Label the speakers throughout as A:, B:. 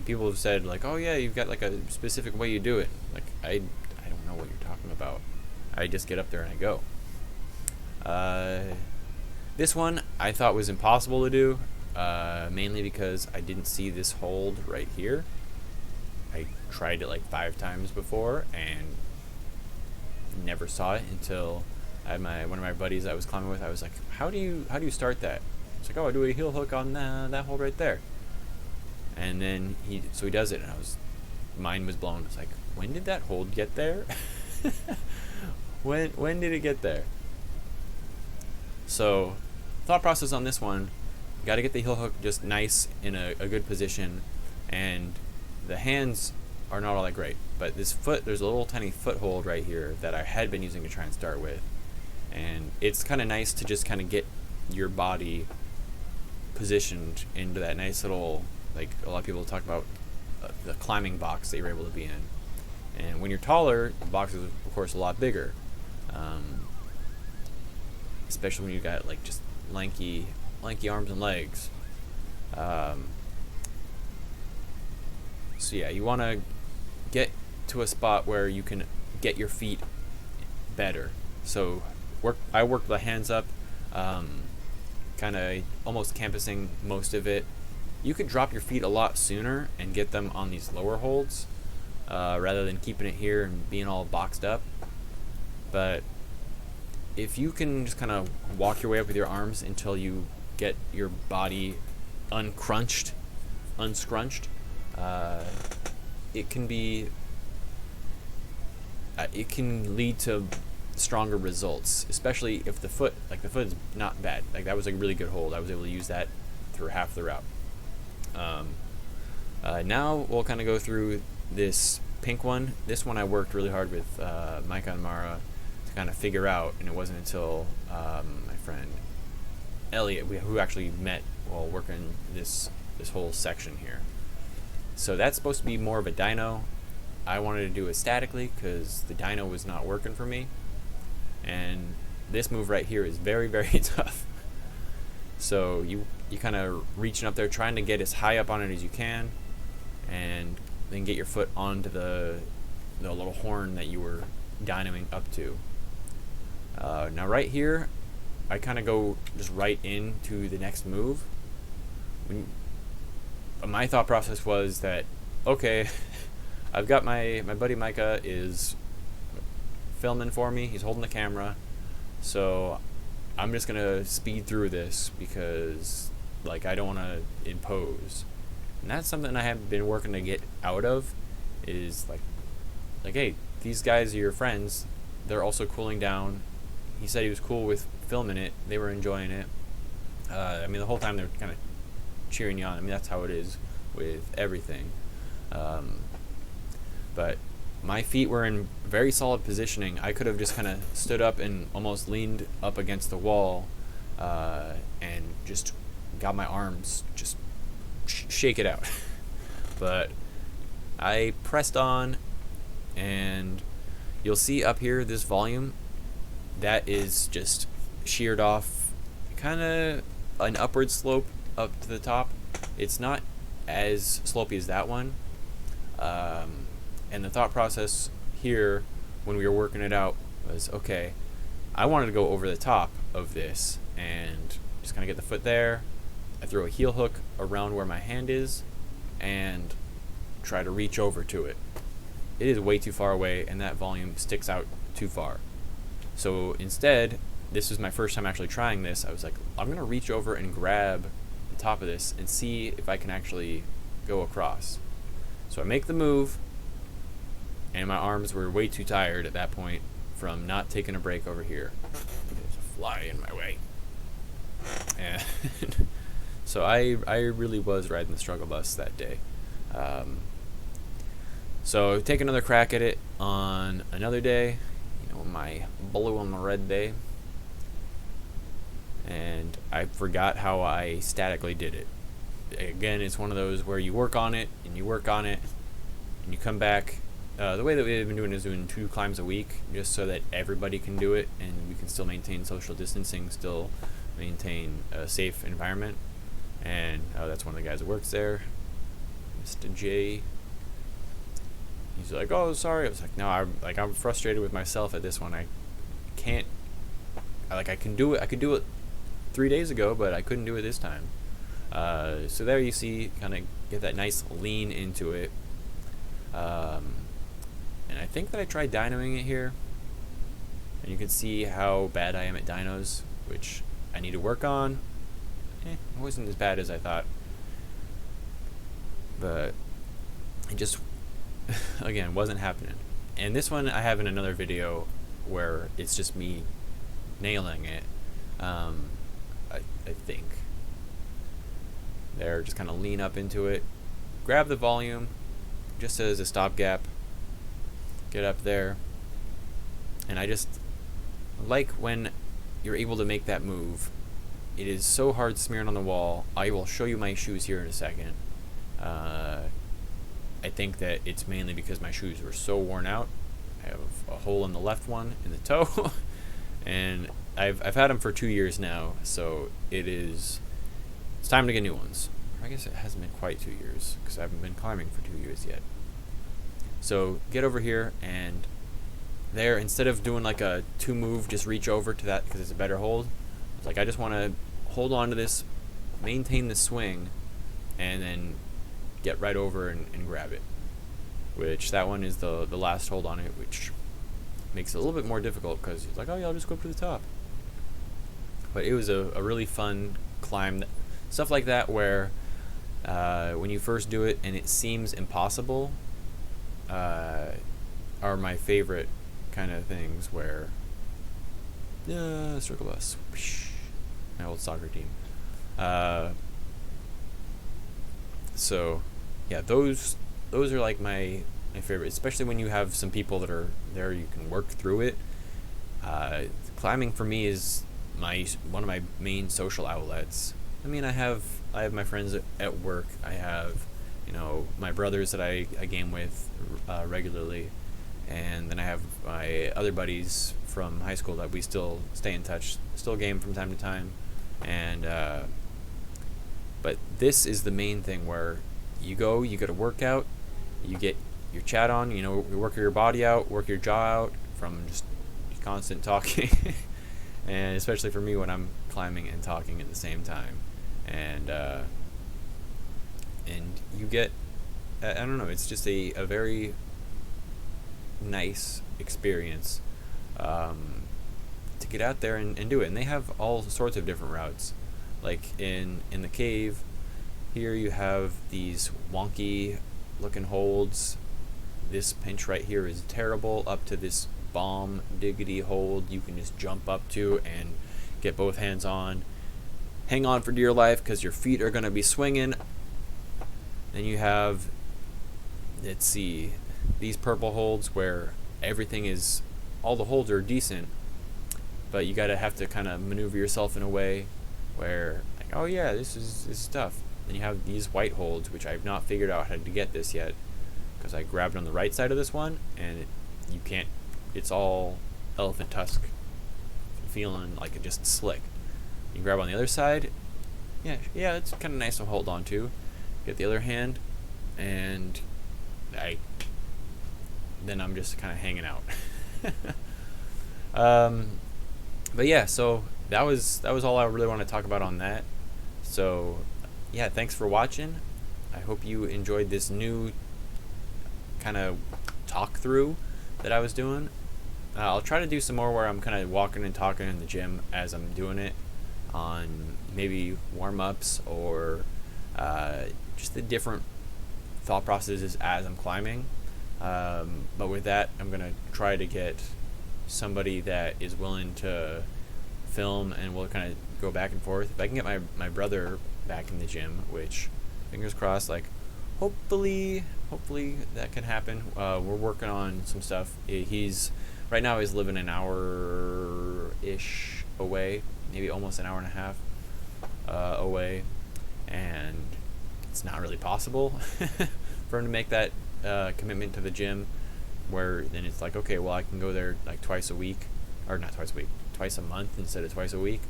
A: Like, people have said, like, oh yeah, you've got like a specific way you do it. Like, I don't know what you're talking about. I just get up there and I go. This one I thought was impossible to do, mainly because I didn't see this hold right here. I tried it like 5 times before and never saw it until I had one of my buddies I was climbing with. I was like, how do you start that? It's like, oh, I do a heel hook on that hold right there. And then he does it, and mine was blown. It's like, when did that hold get there? when did it get there? So, thought process on this one: got to get the heel hook just nice in a good position, and the hands are not all that great. But this foot, there's a little tiny foothold right here that I had been using to try and start with, and it's kind of nice to just kind of get your body positioned into that nice little, like a lot of people talk about, the climbing box that you're able to be in. And when you're taller, the box is of course a lot bigger, especially when you got like just lanky arms and legs. So yeah, you want to get to a spot where you can get your feet better. So I work the hands up, kind of almost campusing most of it. You could drop your feet a lot sooner and get them on these lower holds, rather than keeping it here and being all boxed up. But if you can just kind of walk your way up with your arms until you get your body unscrunched, it can lead to stronger results, especially if the foot is not bad. Like, that was a really good hold. I was able to use that through half the route. Now we'll kind of go through this pink one. This one I worked really hard with Micah and Mara to kind of figure out, and it wasn't until my friend Elliot, who actually met while working this whole section here. So that's supposed to be more of a dyno. I wanted to do it statically because the dyno was not working for me, and this move right here is very, very tough. So you kind of reaching up there, trying to get as high up on it as you can, and then get your foot onto the little horn that you were dynoing up to. Now right here, I kind of go just right into the next move. My thought process was that, okay, I've got my buddy Micah is filming for me. He's holding the camera, so I'm just gonna speed through this because, like, I don't want to impose. And that's something I have been working to get out of, is like, hey, these guys are your friends. They're also cooling down. He said he was cool with filming it. They were enjoying it. I mean, the whole time they were kind of cheering you on. I mean, that's how it is with everything. But my feet were in very solid positioning. I could have just kind of stood up and almost leaned up against the wall, and just got my arms, just shake it out. But I pressed on, and you'll see up here this volume that is just sheared off, kind of an upward slope up to the top. It's not as slopey as that one. And the thought process here when we were working it out was, okay, I wanted to go over the top of this and just kind of get the foot there. I throw a heel hook around where my hand is and try to reach over to it. It is way too far away, and that volume sticks out too far. So instead, this was my first time actually trying this. I was like, I'm going to reach over and grab the top of this and see if I can actually go across. So I make the move, and my arms were way too tired at that point from not taking a break over here. There's a fly in my way. And so I really was riding the struggle bus that day. So take another crack at it on another day, my blue and the red day. And I forgot how I statically did it. Again, it's one of those where you work on it, and you work on it, and you come back. The way that we've been doing is doing 2 climbs a week, just so that everybody can do it, and we can still maintain social distancing, still maintain a safe environment. And that's one of the guys that works there. Mr. J. He's like, oh, sorry. I was like, no, I'm frustrated with myself at this one. I can't. I can do it. I could do it 3 days ago, but I couldn't do it this time. So there you see, kind of get that nice lean into it. And I think that I tried dynoing it here. And you can see how bad I am at dynos, which I need to work on. It wasn't as bad as I thought. But it just, again, wasn't happening. And this one I have in another video where it's just me nailing it. I think. There, just kind of lean up into it. Grab the volume, just as a stopgap. Get up there. And I just like when you're able to make that move. It is so hard smearing on the wall. I will show you my shoes here in a second. I think that it's mainly because my shoes were so worn out. I have a hole in the left one in the toe, and I've had them for 2 years now. So it's time to get new ones. I guess it hasn't been quite 2 years because I haven't been climbing for 2 years yet. So get over here, and there, instead of doing like a 2 move, just reach over to that because it's a better hold. It's like I just want to hold on to this, maintain the swing, and then get right over and grab it. Which that one is the last hold on it, which makes it a little bit more difficult because it's like, oh yeah, I'll just go up to the top. But it was a really fun climb. Stuff like that where when you first do it and it seems impossible are my favorite kind of things where circle bus, my old soccer team. So yeah, those are like my favorite, especially when you have some people that are there, you can work through it. Climbing for me is one of my main social outlets. I mean, I have my friends at work. I have, my brothers that I game with regularly, and then I have my other buddies from high school that we still stay in touch, still game from time to time. And but this is the main thing where you get a workout, you get your chat on, you work your body out, work your jaw out from just constant talking. And especially for me when I'm climbing and talking at the same time. And you get, I don't know, it's just a very nice experience to get out there and do it. And they have all sorts of different routes. Like in the cave, here you have these wonky looking holds. This pinch right here is terrible, up to this bomb diggity hold you can just jump up to and get both hands on. Hang on for dear life because your feet are going to be swinging. Then you have, let's see, these purple holds where all the holds are decent, but you have to kind of maneuver yourself in a way where, like, oh yeah, this is tough. Then you have these white holds, which I've not figured out how to get this yet, because I grabbed on the right side of this one, and you can't, it's all elephant tusk feeling like it just slick. You grab on the other side, yeah, it's kind of nice to hold on to. Get the other hand, and then I'm just kind of hanging out. But yeah, so that was all I really want to talk about on that. So yeah, thanks for watching. I hope you enjoyed this new kind of talk through that I was doing. I'll try to do some more where I'm kind of walking and talking in the gym as I'm doing it, on maybe warm-ups or just the different thought processes as I'm climbing. But with that, I'm going to try to get somebody that is willing to film, and we'll kind of go back and forth. If I can get my brother back in the gym, which, fingers crossed, like, hopefully that can happen. We're working on some stuff. Right now he's living an hour-ish away, maybe almost an hour and a half away, and it's not really possible for him to make that commitment to the gym, where then it's like, okay, well, I can go there like twice a week, or not twice a week, twice a month instead of twice a week.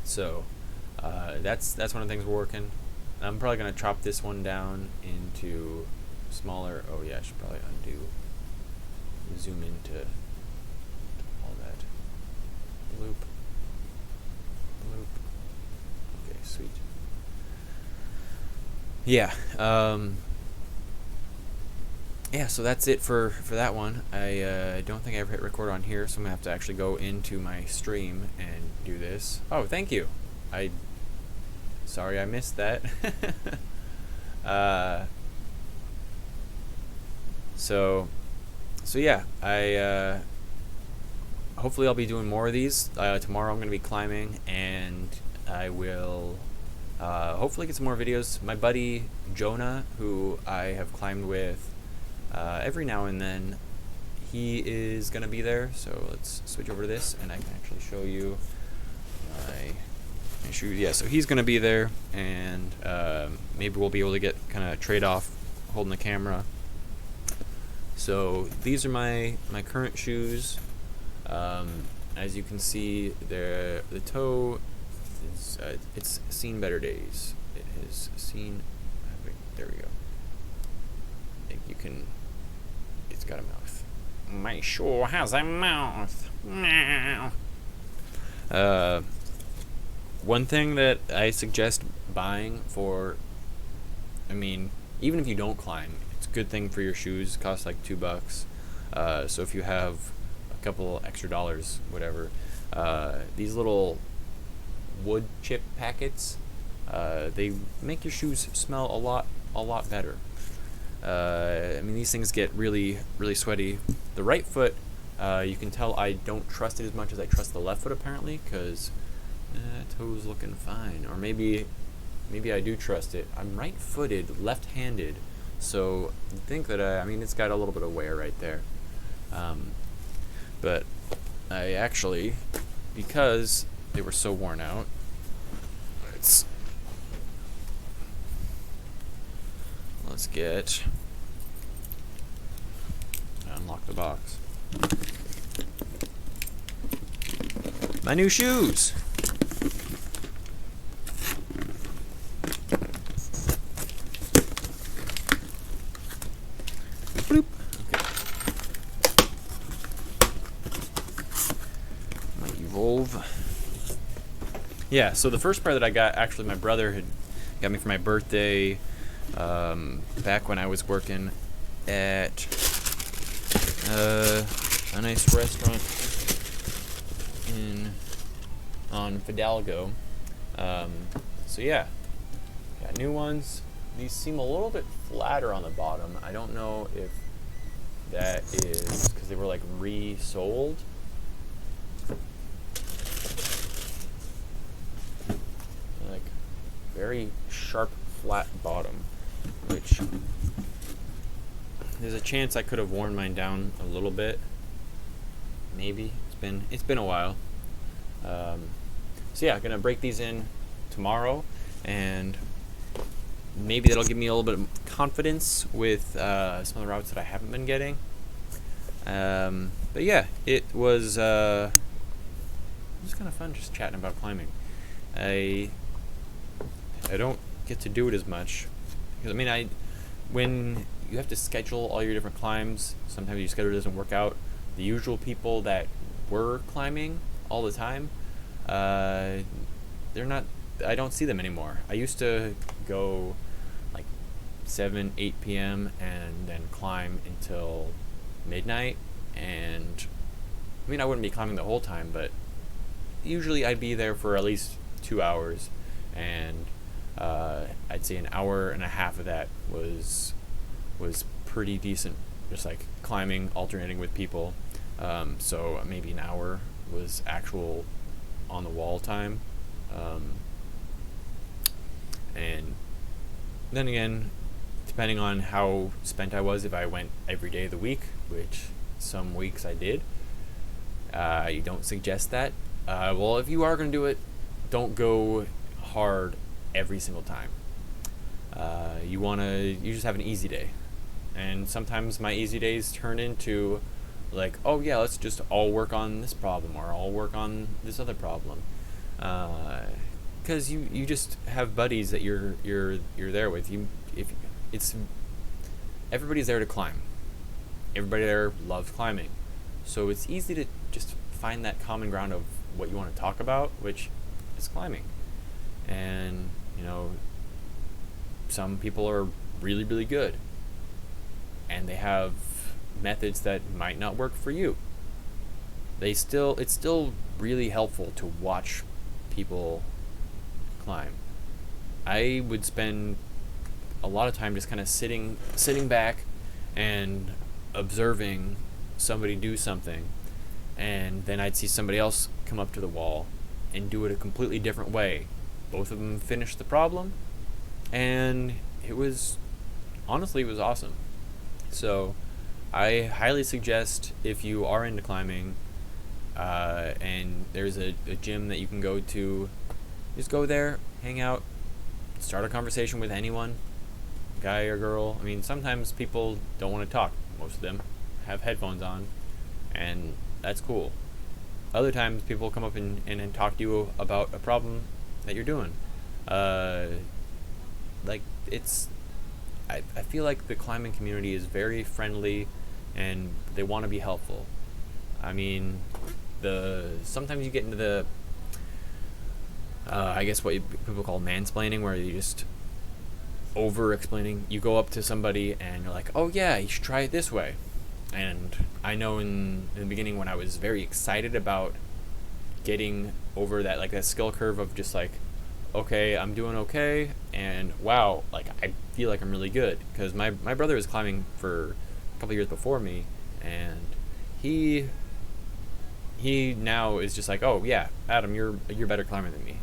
A: So that's one of the things we're working. I'm probably gonna chop this one down into smaller. Oh yeah, I should probably undo, zoom into all that. Loop. Okay, sweet. Yeah. Yeah, so that's it for that one. I don't think I ever hit record on here, so I'm gonna have to actually go into my stream and do this. Oh, thank you. Sorry I missed that. So yeah, hopefully I'll be doing more of these. Tomorrow I'm gonna be climbing, and I will hopefully get some more videos. My buddy Jonah, who I have climbed with every now and then, he is gonna be there. So let's switch over to this, and I can actually show you my shoes. Yeah, so he's gonna be there, and maybe we'll be able to get kind of trade off holding the camera. So these are my current shoes. As you can see, the toe is it's seen better days. It has seen. There we go. I think you can. It's got a mouth. My shoe has a mouth. One thing that I suggest buying for, I mean, even if you don't climb, it's a good thing for your shoes. It costs like $2. So if you have a couple extra dollars, whatever, these little wood chip packets, they make your shoes smell a lot better. I mean, these things get really sweaty. The right foot, you can tell I don't trust it as much as I trust the left foot, apparently, because toe's looking fine. Or maybe I do trust it. I'm right-footed, left-handed, so I think that I mean, it's got a little bit of wear right there. But I actually, because they were so worn out, let's get, unlock the box. My new shoes. Bloop. Okay. My Evolve. Yeah, so the first pair that I got, actually my brother had got me for my birthday, back when I was working at a nice restaurant on Fidalgo. So yeah, got new ones. These seem a little bit flatter on the bottom. I don't know if that is because they were like resold. Like very sharp, flat bottom, which there's a chance I could have worn mine down a little bit. Maybe it's been a while. So yeah, gonna break these in tomorrow, and maybe that'll give me a little bit of confidence with some of the routes that I haven't been getting. But yeah, it was kind of fun just chatting about climbing. I don't get to do it as much because I mean when you have to schedule all your different climbs, sometimes your schedule doesn't work out. The usual people that were climbing all the time, they're not. I don't see them anymore. I used to go like 7, 8 p.m. and then climb until midnight, and I mean I wouldn't be climbing the whole time, but usually I'd be there for at least 2 hours, and I'd say an hour and a half of that was pretty decent, just like climbing, alternating with people. So maybe an hour was actual on the wall time. And then again, depending on how spent I was, if I went every day of the week, which some weeks I did, you don't suggest that. Well, if you are going to do it, don't go hard every single time. You just have an easy day. And sometimes my easy days turn into like, oh yeah, let's just all work on this problem, or all work on this other problem. because you just have buddies that you're there with. You if it's everybody's there to climb. Everybody there loves climbing, so it's easy to just find that common ground of what you want to talk about, which is climbing. And some people are really really good, and they have methods that might not work for you. It's still really helpful to watch people climb. I would spend a lot of time just kind of sitting back and observing somebody do something, and then I'd see somebody else come up to the wall and do it a completely different way. Both of them finished the problem, and it was awesome. So I highly suggest, if you are into climbing, and there's a gym that you can go to, just go there, hang out, start a conversation with anyone, guy or girl. I mean, sometimes people don't want to talk. Most of them have headphones on, and that's cool. Other times people come up and talk to you about a problem that you're doing. Like I feel like the climbing community is very friendly, and they want to be helpful. I mean, sometimes you get into the I guess what people call mansplaining, where you just over explaining. You go up to somebody and you're like, oh yeah, you should try it this way. And I know in the beginning, when I was very excited about getting over that, like, that skill curve of just like, okay, I'm doing okay, and wow, like, I feel like I'm really good, because my brother was climbing for a couple years before me, and he now is just like, oh yeah, Adam, you're a better climber than me.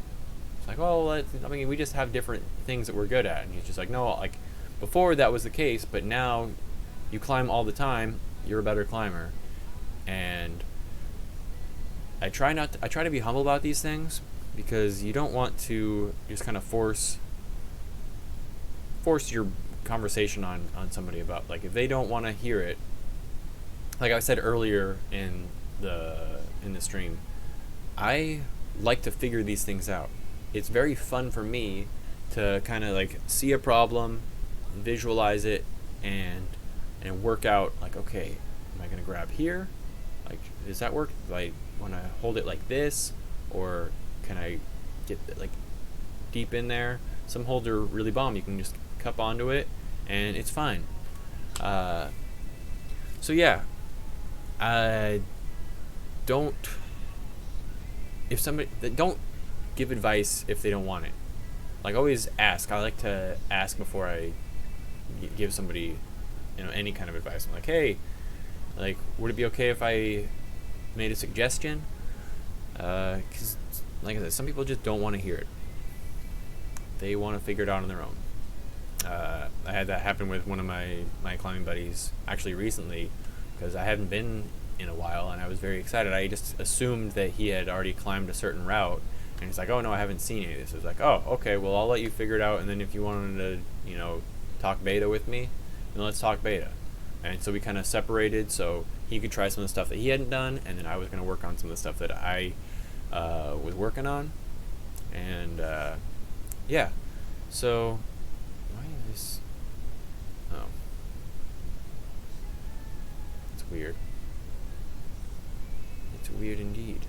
A: It's like, well, I mean, we just have different things that we're good at. And he's just like, no, like, before that was the case, but now you climb all the time, you're a better climber. And I try to be humble about these things, because you don't want to just kind of force your conversation on somebody about, like, if they don't want to hear it. Like I said earlier in the stream, I like to figure these things out. It's very fun for me to kind of like see a problem, visualize it, and work out, like, okay, am I going to grab here? Like, does that work? Do I want to hold it like this, or can I get like deep in there? Some holds are really bomb. You can just cup onto it, and it's fine. So yeah, don't give advice if they don't want it. Like, always ask. I like to ask before I give somebody, any kind of advice. I'm like, hey, like, would it be okay if I made a suggestion? Because, like I said, some people just don't want to hear it. They want to figure it out on their own. I had that happen with one of my climbing buddies actually recently, because I hadn't been in a while, and I was very excited. I just assumed that he had already climbed a certain route, and he's like, oh no, I haven't seen any of this. I was like, oh, okay, well, I'll let you figure it out, and then if you wanted to, talk beta with me, then let's talk beta. And so we kind of separated, so he could try some of the stuff that he hadn't done, and then I was going to work on some of the stuff that I was working on. And yeah, so why is this? Oh, it's weird. It's weird indeed.